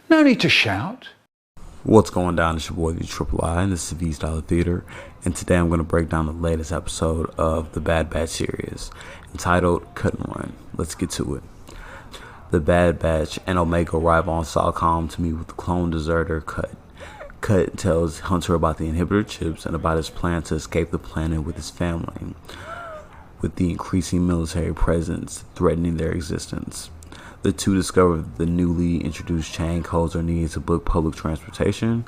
No need to shout. What's going down? It's your boy vtriplei, and this is V's Dolla Theater, and today I'm going to break down the latest episode of the Bad Batch series, entitled Cut and Run. Let's get to it. The Bad Batch and Omega arrive on Salcom to meet with the clone deserter Cut. Cut tells Hunter about the inhibitor chips and about his plan to escape the planet with his family, with the increasing military presence threatening their existence. The two discover that the newly introduced chain codes are needed to book public transportation,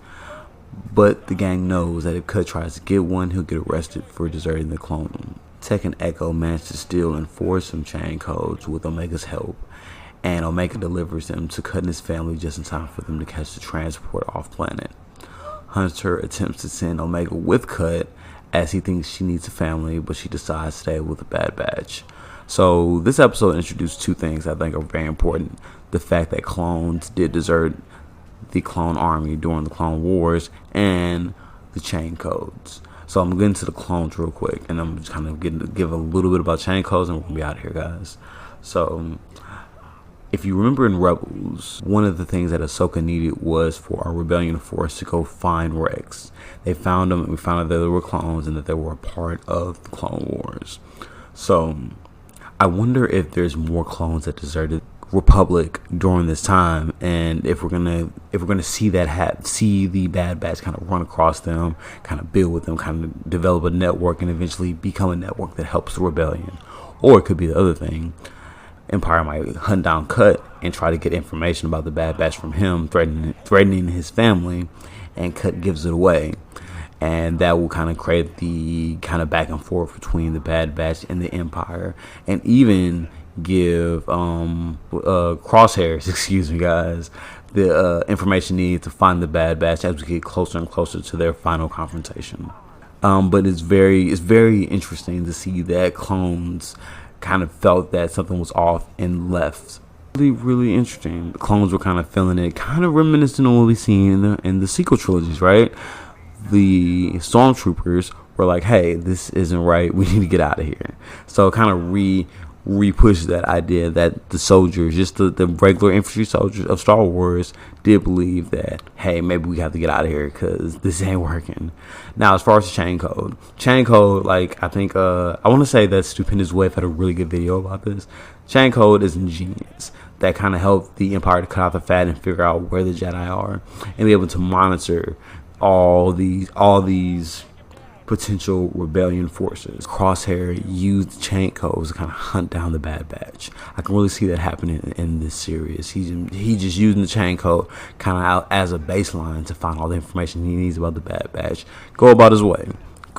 but the gang knows that if Cut tries to get one, he'll get arrested for deserting the clone. Tech and Echo manage to steal and forge some chain codes with Omega's help, and Omega delivers them to Cut and his family just in time for them to catch the transport off planet. Hunter attempts to send Omega with Cut as he thinks she needs a family, but she decides to stay with the Bad Batch. So this episode introduced two things I think are very important. The fact that clones did desert the clone army during the Clone Wars, and the chain codes. So I'm getting to the clones real quick, and I'm just kind of give a little bit about chain codes, and we're going to be out of here, guys. So if you remember in Rebels, one of the things that Ahsoka needed was for our rebellion force to go find Rex. They found them, and we found out that they were clones and that they were a part of the Clone Wars. So I wonder if there's more clones that deserted Republic during this time, and if we're gonna see that see the Bad Batch kind of run across them, kind of build with them, kind of develop a network, and eventually become a network that helps the rebellion. Or it could be the other thing. Empire might hunt down Cut and try to get information about the Bad Batch from him, threatening his family, and Cut gives it away. And that will kind of create the kind of back and forth between the Bad Batch and the Empire, and even give Crosshairs, excuse me, guys, the information needed to find the Bad Batch as we get closer and closer to their final confrontation. But it's very interesting to see that clones kind of felt that something was off and left. Really interesting. The clones were kind of feeling it, kind of reminiscent of what we seen in the sequel trilogies, right? The stormtroopers were like, hey, this isn't right, we need to get out of here. So kind of re-pushed that idea that the soldiers, just the regular infantry soldiers of Star Wars, did believe that, hey, maybe we have to get out of here because this ain't working. Now, as far as the chain code, like, I think I want to say that Stupendous Wave had a really good video about this. Chain code is ingenious. That kind of helped the Empire to cut out the fat and figure out where the Jedi are and be able to monitor all these potential rebellion forces. Crosshair used chain codes to kind of hunt down the Bad Batch. I can really see that happening in this series. He just using the chain code kind of out as a baseline to find all the information he needs about the Bad Batch. Go about his way.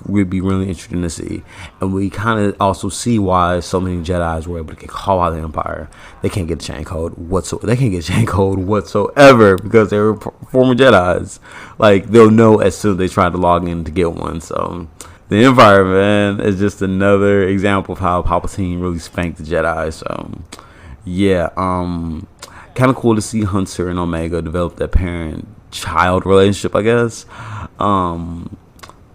Would be really interesting to see, and we kind of also see why so many Jedis were able to get called out of the Empire. They can't get chain code whatsoever. Because they were former Jedis. Like, they'll know as soon as they try to log in to get one. So the Empire, man, is just another example of how Palpatine really spanked the Jedi. So yeah, kind of cool to see Hunter and Omega develop that parent-child relationship, I guess.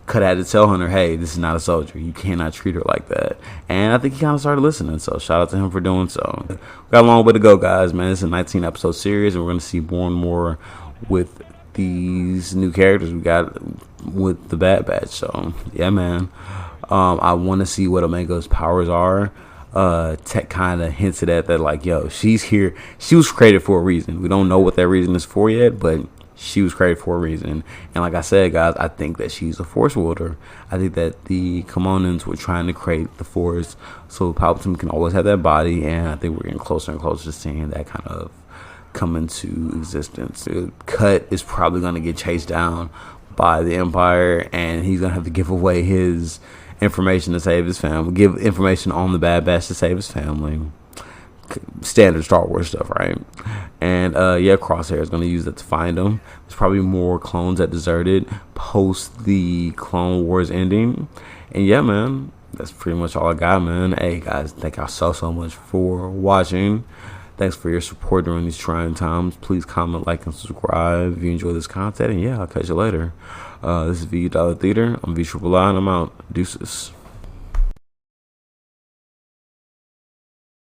Cut had to tell Hunter, hey, this is not a soldier. You cannot treat her like that. And I think he kind of started listening. So shout out to him for doing so. We got a long way to go, guys, man. It's a 19-episode series, and we're going to see more and more with these new characters we got with the Bad Batch. So, yeah, man. I want to see what Omega's powers are. Tech kind of hinted at that, like, yo, she's here. She was created for a reason. We don't know what that reason is for yet, but she was created for a reason. And like I said, guys, I think that she's a force wielder. I think that the Commandants were trying to create the force so Palpatine can always have that body, and I think we're getting closer and closer to seeing that kind of come into existence. Cut is probably going to get chased down by the Empire, and he's going to have to give away his information to save his family, give information on the Bad Batch to save his family. Standard Star Wars stuff, right? And yeah, Crosshair is going to use that to find them. There's probably more clones that deserted post the Clone Wars ending. And yeah, man, that's pretty much all I got, man. Hey, guys, thank y'all so much for watching. Thanks for your support during these trying times. Please comment, like, and subscribe if you enjoy this content. And yeah, I'll catch you later. This is V Dolla Theater. I'm vtriplei, and I'm out. Deuces.